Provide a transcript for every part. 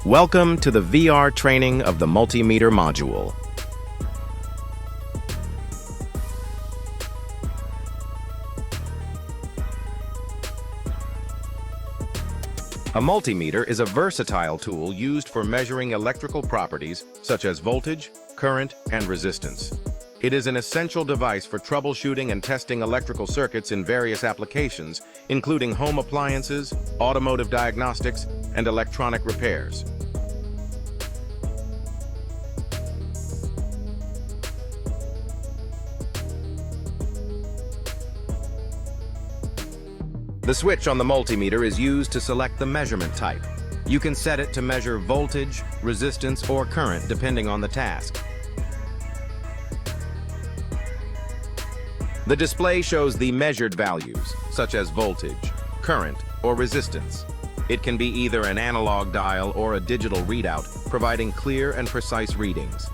Welcome to the VR training of the multimeter module. A multimeter is a versatile tool used for measuring electrical properties such as voltage, current, and resistance. It is an essential device for troubleshooting and testing electrical circuits in various applications, including home appliances, automotive diagnostics, and electronic repairs. The switch on the multimeter is used to select the measurement type. You can set it to measure voltage, resistance, or current depending on the task. The display shows the measured values, such as voltage, current, or resistance. It can be either an analog dial or a digital readout, providing clear and precise readings.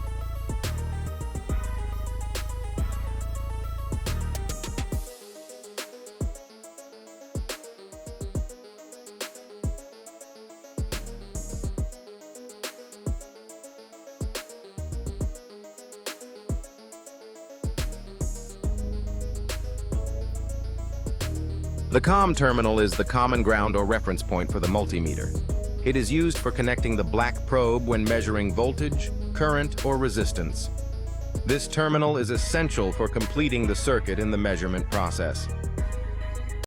The COM terminal is the common ground or reference point for the multimeter. It is used for connecting the black probe when measuring voltage, current, or resistance. This terminal is essential for completing the circuit in the measurement process.